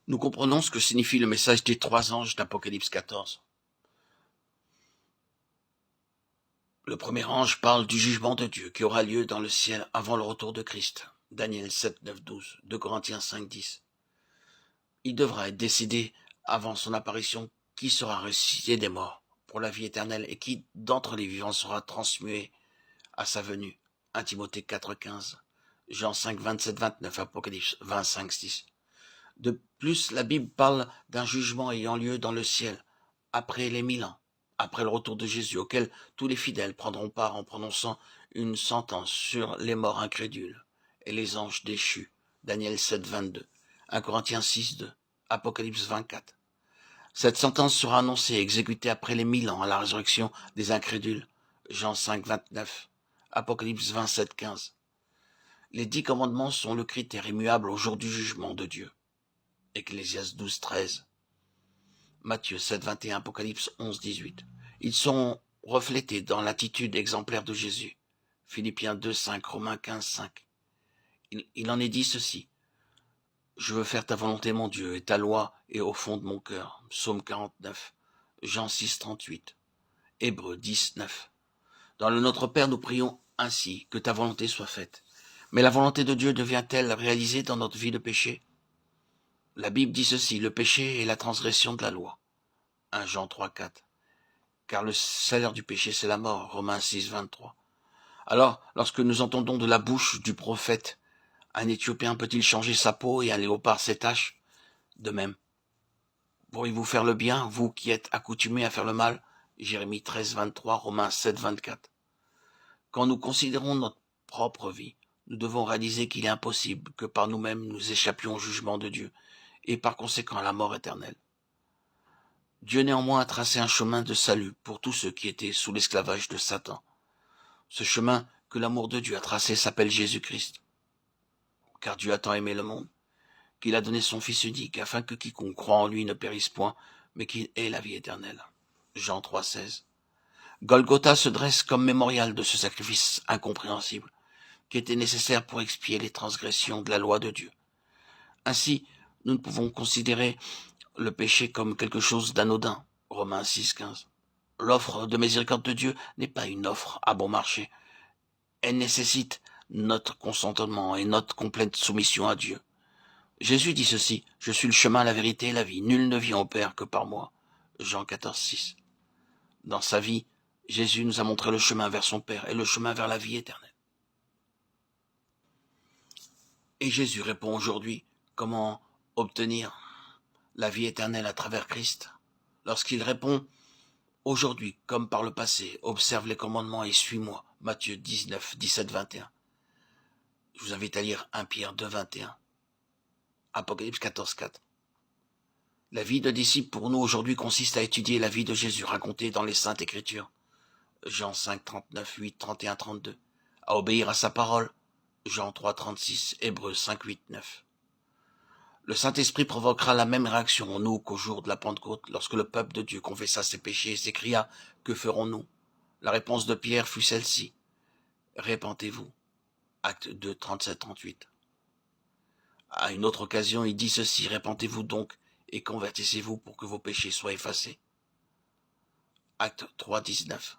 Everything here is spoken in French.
Nous comprenons ce que signifie le message des 3 anges d'Apocalypse 14. Le premier ange parle du jugement de Dieu qui aura lieu dans le ciel avant le retour de Christ. Daniel 7, 9, 12, 2 Corinthiens 5, 10. Il devra être décidé avant son apparition qui sera ressuscité des morts pour la vie éternelle et qui d'entre les vivants sera transmué à sa venue. 1 Timothée 4, 15, Jean 5, 27, 29, Apocalypse 25, 6. De plus, la Bible parle d'un jugement ayant lieu dans le ciel, après les 1000 ans, après le retour de Jésus, auquel tous les fidèles prendront part en prononçant une sentence sur les morts incrédules et les anges déchus. Daniel 7, 22, 1 Corinthiens 6, 2, Apocalypse 24. Cette sentence sera annoncée et exécutée après les 1000 ans à la résurrection des incrédules. Jean 5, 29, Apocalypse 27, 15. Les 10 commandements sont le critère immuable au jour du jugement de Dieu. Ecclésiaste 12, 13. Matthieu 7, 21, Apocalypse 11, 18. Ils sont reflétés dans l'attitude exemplaire de Jésus. Philippiens 2, 5, Romains 15, 5. Il en est dit ceci. Je veux faire ta volonté, mon Dieu, et ta loi est au fond de mon cœur. Psaume 49. Jean 6, 38. Hébreux 10, 9. Dans le Notre Père, nous prions ainsi, que ta volonté soit faite. Mais la volonté de Dieu devient-elle réalisée dans notre vie de péché ? La Bible dit ceci, le péché est la transgression de la loi. 1 Jean 3, 4. Car le salaire du péché, c'est la mort. Romains 6, 23. Alors, lorsque nous entendons de la bouche du prophète, un Éthiopien peut-il changer sa peau et un léopard ses taches ? De même, pourriez-vous faire le bien, vous qui êtes accoutumés à faire le mal ? Jérémie 13, 23, Romains 7, 24. Quand nous considérons notre propre vie, nous devons réaliser qu'il est impossible que par nous-mêmes nous échappions au jugement de Dieu et par conséquent à la mort éternelle. Dieu néanmoins a tracé un chemin de salut pour tous ceux qui étaient sous l'esclavage de Satan. Ce chemin que l'amour de Dieu a tracé s'appelle Jésus-Christ. Car Dieu a tant aimé le monde qu'il a donné son Fils unique afin que quiconque croit en lui ne périsse point, mais qu'il ait la vie éternelle. Jean 3, 16. Golgotha se dresse comme mémorial de ce sacrifice incompréhensible qui était nécessaire pour expier les transgressions de la loi de Dieu. Ainsi, nous ne pouvons considérer le péché comme quelque chose d'anodin. Romains 6, 15. L'offre de miséricorde de Dieu n'est pas une offre à bon marché. Elle nécessite notre consentement et notre complète soumission à Dieu. Jésus dit ceci, « Je suis le chemin, la vérité et la vie. Nul ne vient au Père que par moi. » Jean 14, 6. Dans sa vie, Jésus nous a montré le chemin vers son Père et le chemin vers la vie éternelle. Et Jésus répond aujourd'hui comment obtenir la vie éternelle à travers Christ. Lorsqu'il répond aujourd'hui comme par le passé, observe les commandements et suis-moi. Matthieu 19, 17, 21. Je vous invite à lire 1 Pierre 2, 21. Apocalypse 14, 4. La vie de disciple pour nous aujourd'hui consiste à étudier la vie de Jésus racontée dans les Saintes Écritures. Jean 5, 39, 8, 31, 32. À obéir à sa parole. Jean 3, 36, Hébreux 5, 8, 9. Le Saint-Esprit provoquera la même réaction en nous qu'au jour de la Pentecôte, lorsque le peuple de Dieu confessa ses péchés et s'écria « Que ferons-nous » La réponse de Pierre fut celle-ci « Répentez-vous » Acte 2, 37, 38. À une autre occasion, il dit ceci « Répentez-vous donc et convertissez-vous pour que vos péchés soient effacés » Acte 3, 19.